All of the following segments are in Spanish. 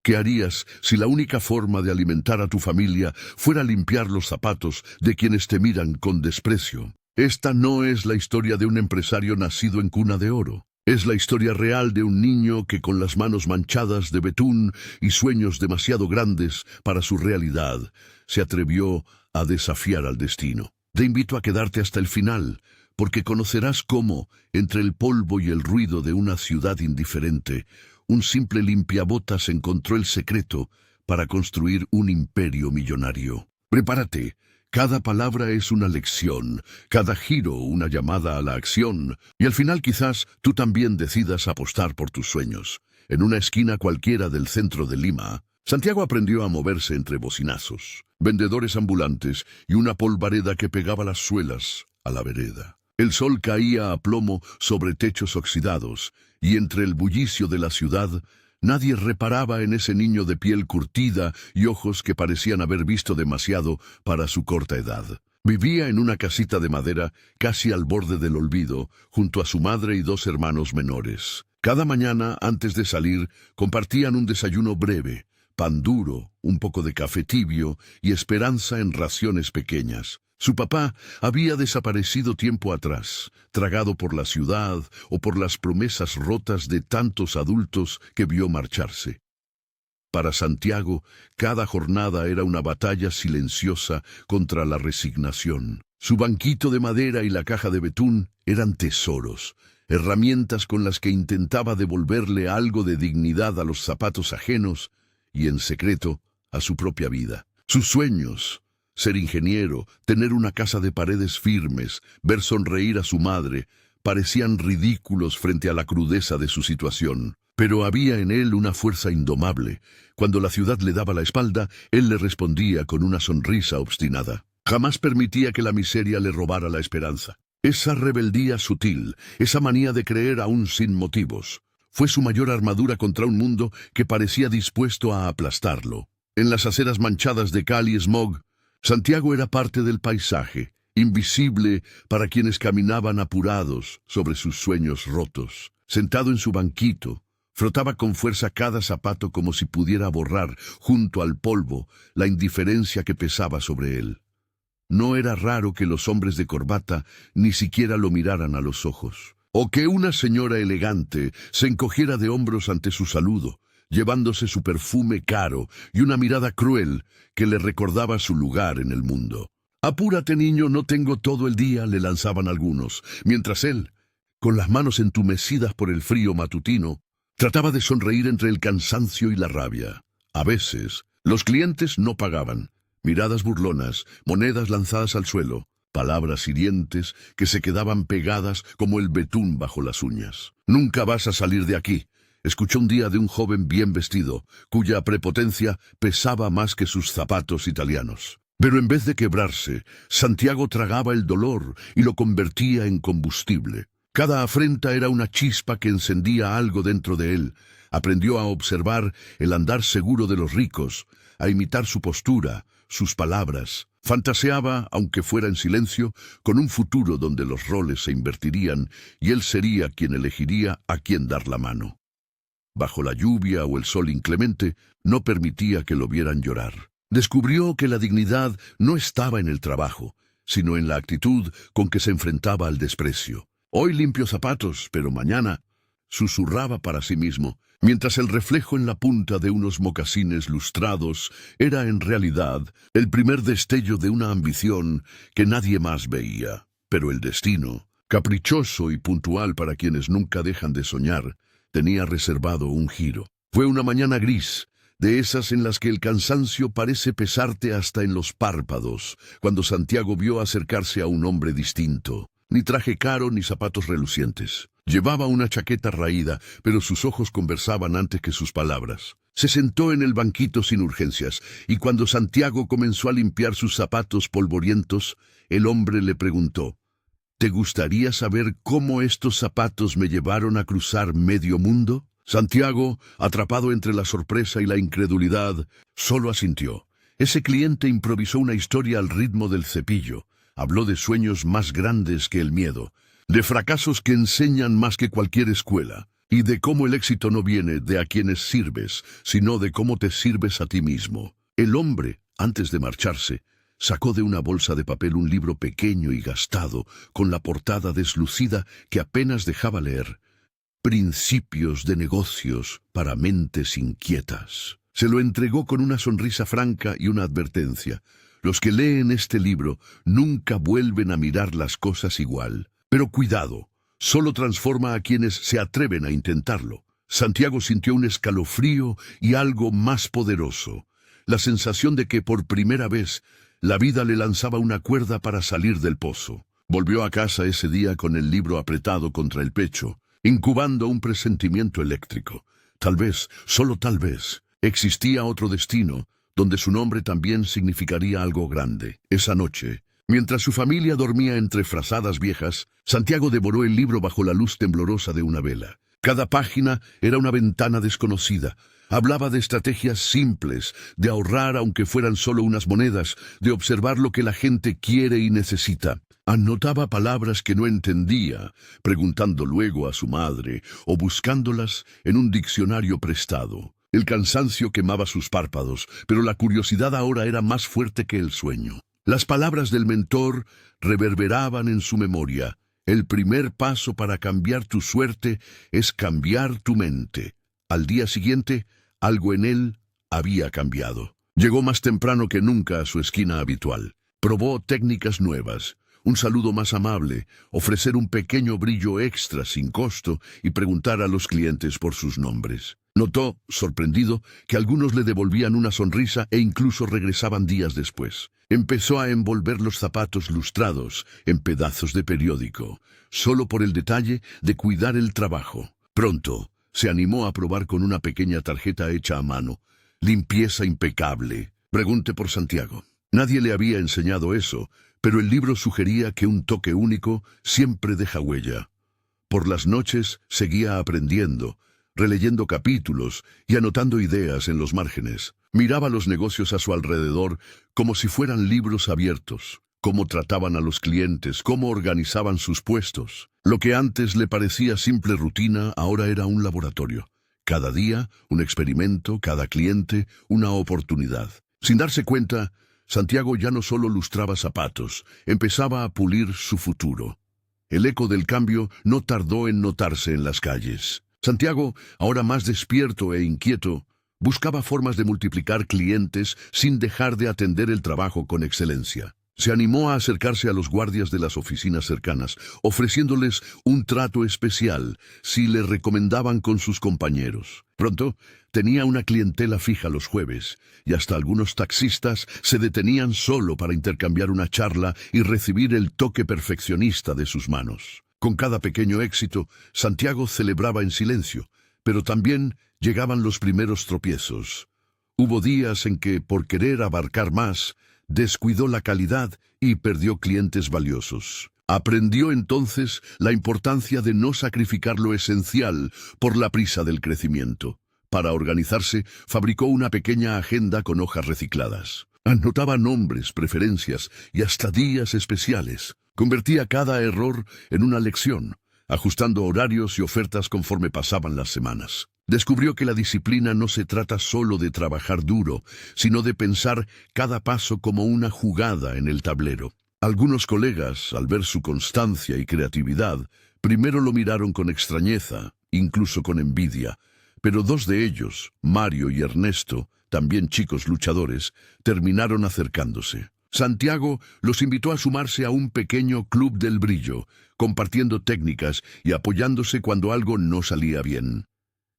¿Qué harías si la única forma de alimentar a tu familia fuera limpiar los zapatos de quienes te miran con desprecio? Esta no es la historia de un empresario nacido en cuna de oro. Es la historia real de un niño que, con las manos manchadas de betún y sueños demasiado grandes para su realidad, se atrevió a desafiar al destino. Te invito a quedarte hasta el final, porque conocerás cómo, entre el polvo y el ruido de una ciudad indiferente, un simple limpiabotas encontró el secreto para construir un imperio millonario. Prepárate. Cada palabra es una lección, cada giro una llamada a la acción, y al final quizás tú también decidas apostar por tus sueños. En una esquina cualquiera del centro de Lima, Santiago aprendió a moverse entre bocinazos, vendedores ambulantes y una polvareda que pegaba las suelas a la vereda. El sol caía a plomo sobre techos oxidados, y entre el bullicio de la ciudad, nadie reparaba en ese niño de piel curtida y ojos que parecían haber visto demasiado para su corta edad. Vivía en una casita de madera casi al borde del olvido, junto a su madre y dos hermanos menores. Cada mañana, antes de salir, compartían un desayuno breve, pan duro, un poco de café tibio y esperanza en raciones pequeñas. Su papá había desaparecido tiempo atrás, tragado por la ciudad o por las promesas rotas de tantos adultos que vio marcharse. Para Santiago, cada jornada era una batalla silenciosa contra la resignación. Su banquito de madera y la caja de betún eran tesoros, herramientas con las que intentaba devolverle algo de dignidad a los zapatos ajenos y, en secreto, a su propia vida. Sus sueños: ser ingeniero, tener una casa de paredes firmes, ver sonreír a su madre, parecían ridículos frente a la crudeza de su situación. Pero había en él una fuerza indomable. Cuando la ciudad le daba la espalda, él le respondía con una sonrisa obstinada. Jamás permitía que la miseria le robara la esperanza. Esa rebeldía sutil, esa manía de creer aún sin motivos, fue su mayor armadura contra un mundo que parecía dispuesto a aplastarlo. En las aceras manchadas de cal y smog, Santiago era parte del paisaje, invisible para quienes caminaban apurados sobre sus sueños rotos. Sentado en su banquito, frotaba con fuerza cada zapato como si pudiera borrar, junto al polvo, la indiferencia que pesaba sobre él. No era raro que los hombres de corbata ni siquiera lo miraran a los ojos, o que una señora elegante se encogiera de hombros ante su saludo, llevándose su perfume caro y una mirada cruel que le recordaba su lugar en el mundo. «Apúrate, niño, no tengo todo el día», le lanzaban algunos, mientras él, con las manos entumecidas por el frío matutino, trataba de sonreír entre el cansancio y la rabia. A veces, los clientes no pagaban. Miradas burlonas, monedas lanzadas al suelo, palabras hirientes que se quedaban pegadas como el betún bajo las uñas. «Nunca vas a salir de aquí», escuchó un día de un joven bien vestido, cuya prepotencia pesaba más que sus zapatos italianos. Pero en vez de quebrarse, Santiago tragaba el dolor y lo convertía en combustible. Cada afrenta era una chispa que encendía algo dentro de él. Aprendió a observar el andar seguro de los ricos, a imitar su postura, sus palabras. Fantaseaba, aunque fuera en silencio, con un futuro donde los roles se invertirían y él sería quien elegiría a quién dar la mano. Bajo la lluvia o el sol inclemente, no permitía que lo vieran llorar. Descubrió que la dignidad no estaba en el trabajo, sino en la actitud con que se enfrentaba al desprecio. «Hoy limpio zapatos, pero mañana», susurraba para sí mismo, mientras el reflejo en la punta de unos mocasines lustrados era en realidad el primer destello de una ambición que nadie más veía. Pero el destino, caprichoso y puntual para quienes nunca dejan de soñar, tenía reservado un giro. Fue una mañana gris, de esas en las que el cansancio parece pesarte hasta en los párpados, cuando Santiago vio acercarse a un hombre distinto. Ni traje caro ni zapatos relucientes. Llevaba una chaqueta raída, pero sus ojos conversaban antes que sus palabras. Se sentó en el banquito sin urgencias, y cuando Santiago comenzó a limpiar sus zapatos polvorientos, el hombre le preguntó: «¿Te gustaría saber cómo estos zapatos me llevaron a cruzar medio mundo?» Santiago, atrapado entre la sorpresa y la incredulidad, solo asintió. Ese cliente improvisó una historia al ritmo del cepillo. Habló de sueños más grandes que el miedo, de fracasos que enseñan más que cualquier escuela, y de cómo el éxito no viene de a quienes sirves, sino de cómo te sirves a ti mismo. El hombre, antes de marcharse, sacó de una bolsa de papel un libro pequeño y gastado, con la portada deslucida que apenas dejaba leer. Principios de negocios para mentes inquietas. Se lo entregó con una sonrisa franca y una advertencia. Los que leen este libro nunca vuelven a mirar las cosas igual. Pero cuidado, solo transforma a quienes se atreven a intentarlo. Santiago sintió un escalofrío y algo más poderoso. La sensación de que por primera vez la vida le lanzaba una cuerda para salir del pozo. Volvió a casa ese día con el libro apretado contra el pecho, incubando un presentimiento eléctrico. Tal vez, solo tal vez, existía otro destino, donde su nombre también significaría algo grande. Esa noche, mientras su familia dormía entre frazadas viejas, Santiago devoró el libro bajo la luz temblorosa de una vela. Cada página era una ventana desconocida. Hablaba de estrategias simples, de ahorrar aunque fueran solo unas monedas, de observar lo que la gente quiere y necesita. Anotaba palabras que no entendía, preguntando luego a su madre o buscándolas en un diccionario prestado. El cansancio quemaba sus párpados, pero la curiosidad ahora era más fuerte que el sueño. Las palabras del mentor reverberaban en su memoria. El primer paso para cambiar tu suerte es cambiar tu mente. Al día siguiente, algo en él había cambiado. Llegó más temprano que nunca a su esquina habitual. Probó técnicas nuevas, un saludo más amable, ofrecer un pequeño brillo extra sin costo y preguntar a los clientes por sus nombres. Notó, sorprendido, que algunos le devolvían una sonrisa e incluso regresaban días después. Empezó a envolver los zapatos lustrados en pedazos de periódico, solo por el detalle de cuidar el trabajo. Pronto, se animó a probar con una pequeña tarjeta hecha a mano. Limpieza impecable. Pregunte por Santiago. Nadie le había enseñado eso, pero el libro sugería que un toque único siempre deja huella. Por las noches seguía aprendiendo, releyendo capítulos y anotando ideas en los márgenes. Miraba los negocios a su alrededor como si fueran libros abiertos. Cómo trataban a los clientes, cómo organizaban sus puestos. Lo que antes le parecía simple rutina, ahora era un laboratorio. Cada día, un experimento, cada cliente, una oportunidad. Sin darse cuenta, Santiago ya no solo lustraba zapatos, empezaba a pulir su futuro. El eco del cambio no tardó en notarse en las calles. Santiago, ahora más despierto e inquieto, buscaba formas de multiplicar clientes sin dejar de atender el trabajo con excelencia. Se animó a acercarse a los guardias de las oficinas cercanas, ofreciéndoles un trato especial si le recomendaban con sus compañeros. Pronto, tenía una clientela fija los jueves, y hasta algunos taxistas se detenían solo para intercambiar una charla y recibir el toque perfeccionista de sus manos. Con cada pequeño éxito, Santiago celebraba en silencio, pero también llegaban los primeros tropiezos. Hubo días en que, por querer abarcar más, descuidó la calidad y perdió clientes valiosos. Aprendió entonces la importancia de no sacrificar lo esencial por la prisa del crecimiento. Para organizarse, fabricó una pequeña agenda con hojas recicladas. Anotaba nombres, preferencias y hasta días especiales. Convertía cada error en una lección, ajustando horarios y ofertas conforme pasaban las semanas. Descubrió que la disciplina no se trata solo de trabajar duro, sino de pensar cada paso como una jugada en el tablero. Algunos colegas, al ver su constancia y creatividad, primero lo miraron con extrañeza, incluso con envidia, pero dos de ellos, Mario y Ernesto, también chicos luchadores, terminaron acercándose. Santiago los invitó a sumarse a un pequeño club del brillo, compartiendo técnicas y apoyándose cuando algo no salía bien.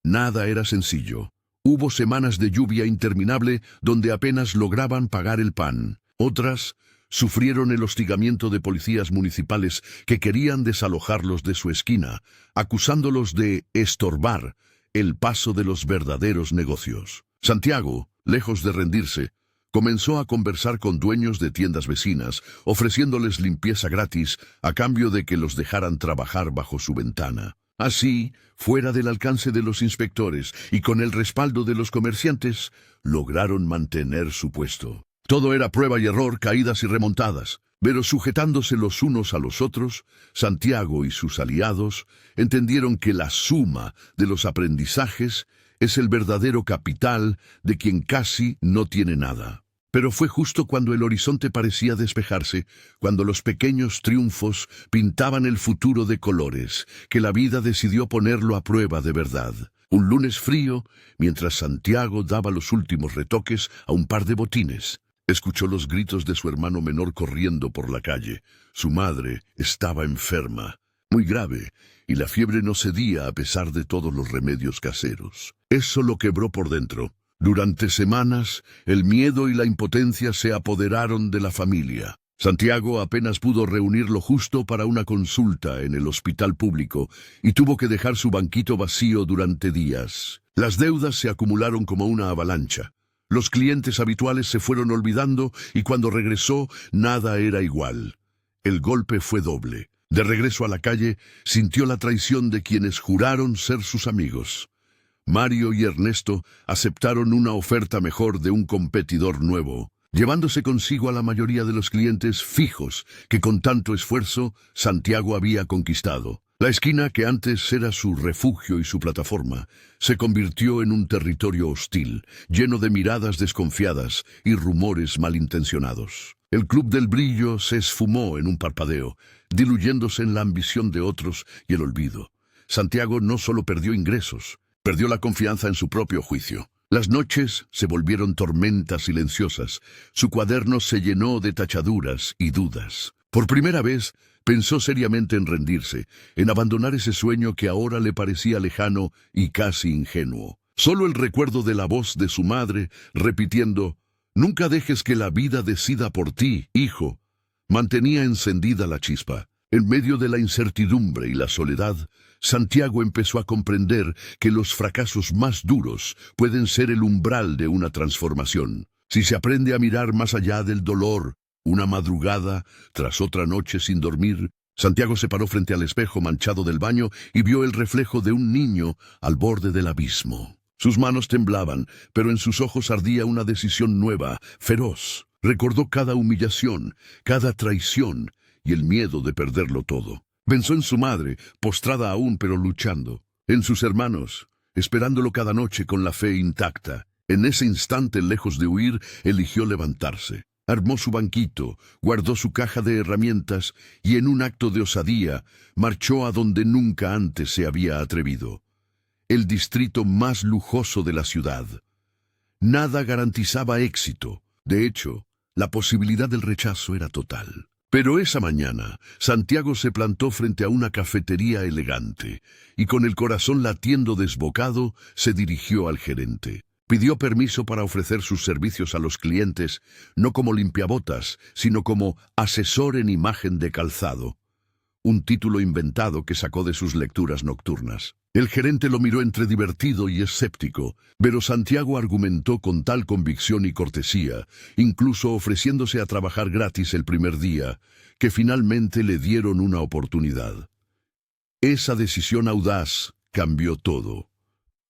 Nada era sencillo. Hubo semanas de lluvia interminable donde apenas lograban pagar el pan. Otras sufrieron el hostigamiento de policías municipales que querían desalojarlos de su esquina, acusándolos de estorbar el paso de los verdaderos negocios. Santiago, lejos de rendirse, comenzó a conversar con dueños de tiendas vecinas, ofreciéndoles limpieza gratis a cambio de que los dejaran trabajar bajo su ventana. Así, fuera del alcance de los inspectores y con el respaldo de los comerciantes, lograron mantener su puesto. Todo era prueba y error, caídas y remontadas. Pero sujetándose los unos a los otros, Santiago y sus aliados entendieron que la suma de los aprendizajes es el verdadero capital de quien casi no tiene nada. Pero fue justo cuando el horizonte parecía despejarse, cuando los pequeños triunfos pintaban el futuro de colores, que la vida decidió ponerlo a prueba de verdad. Un lunes frío, mientras Santiago daba los últimos retoques a un par de botines, escuchó los gritos de su hermano menor corriendo por la calle. Su madre estaba enferma, muy grave, y la fiebre no cedía a pesar de todos los remedios caseros. Eso lo quebró por dentro. Durante semanas, el miedo y la impotencia se apoderaron de la familia. Santiago apenas pudo reunir lo justo para una consulta en el hospital público y tuvo que dejar su banquito vacío durante días. Las deudas se acumularon como una avalancha. Los clientes habituales se fueron olvidando y cuando regresó, nada era igual. El golpe fue doble. De regreso a la calle, sintió la traición de quienes juraron ser sus amigos. Mario y Ernesto aceptaron una oferta mejor de un competidor nuevo, llevándose consigo a la mayoría de los clientes fijos que con tanto esfuerzo Santiago había conquistado. La esquina, que antes era su refugio y su plataforma, se convirtió en un territorio hostil, lleno de miradas desconfiadas y rumores malintencionados. El Club del Brillo se esfumó en un parpadeo, diluyéndose en la ambición de otros y el olvido. Santiago no solo perdió ingresos, perdió la confianza en su propio juicio. Las noches se volvieron tormentas silenciosas, su cuaderno se llenó de tachaduras y dudas. Por primera vez, pensó seriamente en rendirse, en abandonar ese sueño que ahora le parecía lejano y casi ingenuo. Solo el recuerdo de la voz de su madre, repitiendo, «Nunca dejes que la vida decida por ti, hijo», mantenía encendida la chispa. En medio de la incertidumbre y la soledad, Santiago empezó a comprender que los fracasos más duros pueden ser el umbral de una transformación. Si se aprende a mirar más allá del dolor, una madrugada, tras otra noche sin dormir, Santiago se paró frente al espejo manchado del baño y vio el reflejo de un niño al borde del abismo. Sus manos temblaban, pero en sus ojos ardía una decisión nueva, feroz. Recordó cada humillación, cada traición y el miedo de perderlo todo. Pensó en su madre, postrada aún pero luchando, en sus hermanos, esperándolo cada noche con la fe intacta. En ese instante, lejos de huir, eligió levantarse. Armó su banquito, guardó su caja de herramientas y en un acto de osadía marchó a donde nunca antes se había atrevido. El distrito más lujoso de la ciudad. Nada garantizaba éxito. De hecho, la posibilidad del rechazo era total. Pero esa mañana, Santiago se plantó frente a una cafetería elegante y con el corazón latiendo desbocado, se dirigió al gerente. Pidió permiso para ofrecer sus servicios a los clientes, no como limpiabotas, sino como asesor en imagen de calzado, un título inventado que sacó de sus lecturas nocturnas. El gerente lo miró entre divertido y escéptico, pero Santiago argumentó con tal convicción y cortesía, incluso ofreciéndose a trabajar gratis el primer día, que finalmente le dieron una oportunidad. Esa decisión audaz cambió todo.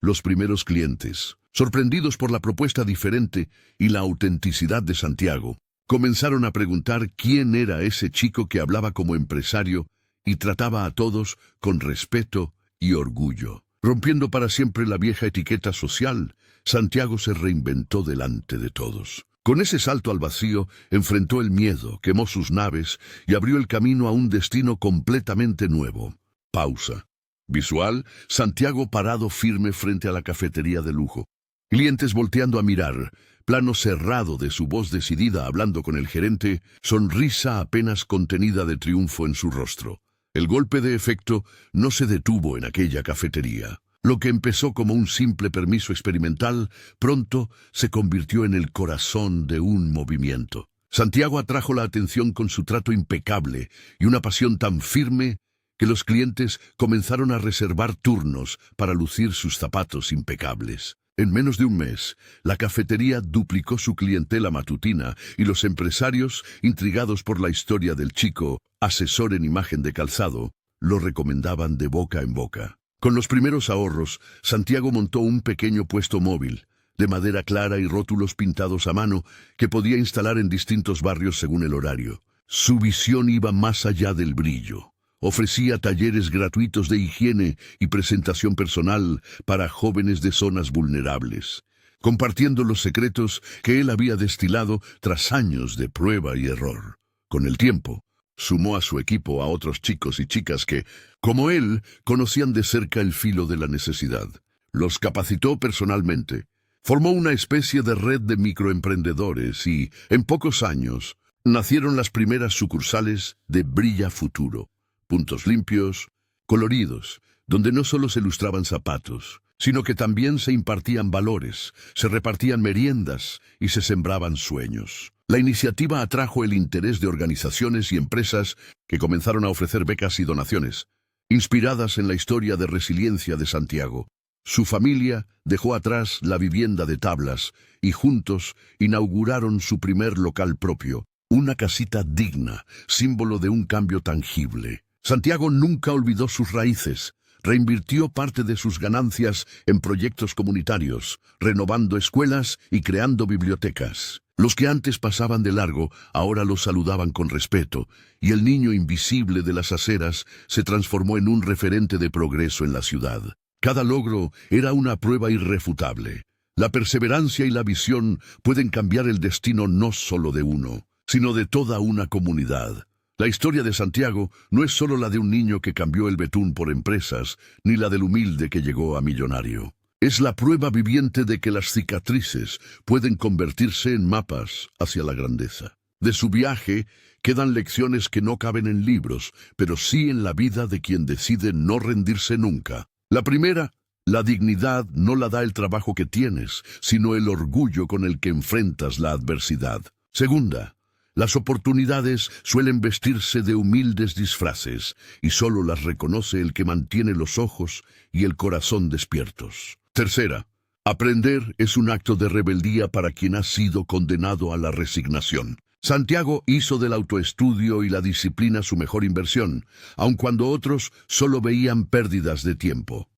Los primeros clientes, sorprendidos por la propuesta diferente y la autenticidad de Santiago, comenzaron a preguntar quién era ese chico que hablaba como empresario y trataba a todos con respeto y orgullo. Rompiendo para siempre la vieja etiqueta social, Santiago se reinventó delante de todos. Con ese salto al vacío, enfrentó el miedo, quemó sus naves y abrió el camino a un destino completamente nuevo. Pausa. Visual, Santiago parado firme frente a la cafetería de lujo. Clientes volteando a mirar, plano cerrado de su voz decidida hablando con el gerente, sonrisa apenas contenida de triunfo en su rostro. El golpe de efecto no se detuvo en aquella cafetería. Lo que empezó como un simple permiso experimental, pronto se convirtió en el corazón de un movimiento. Santiago atrajo la atención con su trato impecable y una pasión tan firme que los clientes comenzaron a reservar turnos para lucir sus zapatos impecables. En menos de un mes, la cafetería duplicó su clientela matutina y los empresarios, intrigados por la historia del chico, asesor en imagen de calzado, lo recomendaban de boca en boca. Con los primeros ahorros, Santiago montó un pequeño puesto móvil, de madera clara y rótulos pintados a mano, que podía instalar en distintos barrios según el horario. Su visión iba más allá del brillo. Ofrecía talleres gratuitos de higiene y presentación personal para jóvenes de zonas vulnerables, compartiendo los secretos que él había destilado tras años de prueba y error. Con el tiempo, sumó a su equipo a otros chicos y chicas que, como él, conocían de cerca el filo de la necesidad. Los capacitó personalmente. Formó una especie de red de microemprendedores y, en pocos años, nacieron las primeras sucursales de Brilla Futuro. Puntos limpios, coloridos, donde no solo se lustraban zapatos, sino que también se impartían valores, se repartían meriendas y se sembraban sueños. La iniciativa atrajo el interés de organizaciones y empresas que comenzaron a ofrecer becas y donaciones, inspiradas en la historia de resiliencia de Santiago. Su familia dejó atrás la vivienda de tablas y juntos inauguraron su primer local propio, una casita digna, símbolo de un cambio tangible. Santiago nunca olvidó sus raíces. Reinvirtió parte de sus ganancias en proyectos comunitarios, renovando escuelas y creando bibliotecas. Los que antes pasaban de largo ahora los saludaban con respeto, y el niño invisible de las aceras se transformó en un referente de progreso en la ciudad. Cada logro era una prueba irrefutable. La perseverancia y la visión pueden cambiar el destino no solo de uno, sino de toda una comunidad. La historia de Santiago no es solo la de un niño que cambió el betún por empresas, ni la del humilde que llegó a millonario. Es la prueba viviente de que las cicatrices pueden convertirse en mapas hacia la grandeza. De su viaje quedan lecciones que no caben en libros, pero sí en la vida de quien decide no rendirse nunca. La primera, la dignidad no la da el trabajo que tienes, sino el orgullo con el que enfrentas la adversidad. Segunda, las oportunidades suelen vestirse de humildes disfraces, y solo las reconoce el que mantiene los ojos y el corazón despiertos. Tercera, aprender es un acto de rebeldía para quien ha sido condenado a la resignación. Santiago hizo del autoestudio y la disciplina su mejor inversión, aun cuando otros solo veían pérdidas de tiempo.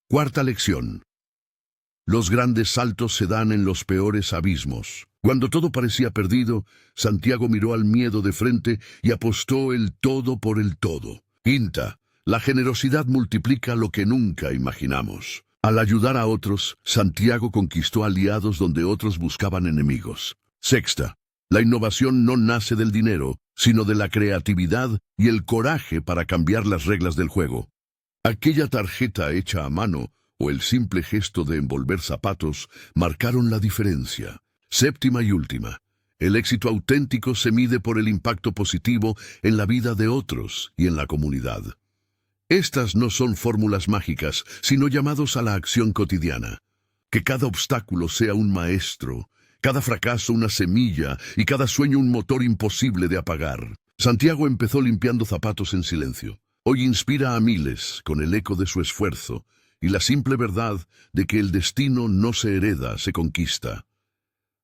Cuarta lección. Los grandes saltos se dan en los peores abismos. Cuando todo parecía perdido, Santiago miró al miedo de frente y apostó el todo por el todo. Quinta, la generosidad multiplica lo que nunca imaginamos. Al ayudar a otros, Santiago conquistó aliados donde otros buscaban enemigos. Sexta, la innovación no nace del dinero, sino de la creatividad y el coraje para cambiar las reglas del juego. Aquella tarjeta hecha a mano o el simple gesto de envolver zapatos marcaron la diferencia. Séptima y última, el éxito auténtico se mide por el impacto positivo en la vida de otros y en la comunidad. Estas no son fórmulas mágicas, sino llamados a la acción cotidiana. Que cada obstáculo sea un maestro, cada fracaso una semilla y cada sueño un motor imposible de apagar. Santiago empezó limpiando zapatos en silencio. Hoy inspira a miles con el eco de su esfuerzo y la simple verdad de que el destino no se hereda, se conquista.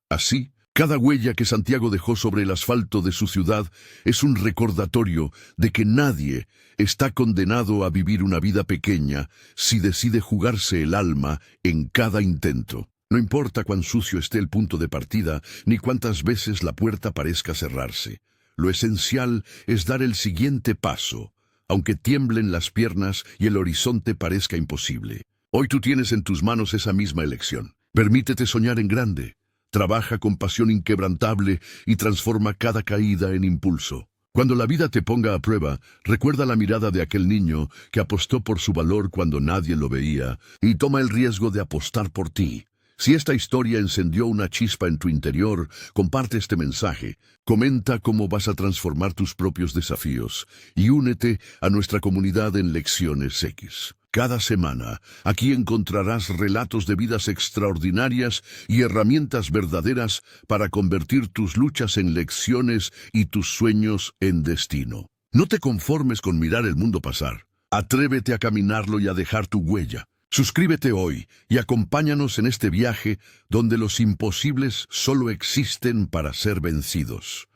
Así, cada huella que Santiago dejó sobre el asfalto de su ciudad es un recordatorio de que nadie está condenado a vivir una vida pequeña si decide jugarse el alma en cada intento. No importa cuán sucio esté el punto de partida, ni cuántas veces la puerta parezca cerrarse. Lo esencial es dar el siguiente paso, aunque tiemblen las piernas y el horizonte parezca imposible. Hoy tú tienes en tus manos esa misma elección. Permítete soñar en grande. Trabaja con pasión inquebrantable y transforma cada caída en impulso. Cuando la vida te ponga a prueba, recuerda la mirada de aquel niño que apostó por su valor cuando nadie lo veía y toma el riesgo de apostar por ti. Si esta historia encendió una chispa en tu interior, comparte este mensaje, comenta cómo vas a transformar tus propios desafíos y únete a nuestra comunidad en Lecciones X. Cada semana, aquí encontrarás relatos de vidas extraordinarias y herramientas verdaderas para convertir tus luchas en lecciones y tus sueños en destino. No te conformes con mirar el mundo pasar. Atrévete a caminarlo y a dejar tu huella. Suscríbete hoy y acompáñanos en este viaje donde los imposibles solo existen para ser vencidos.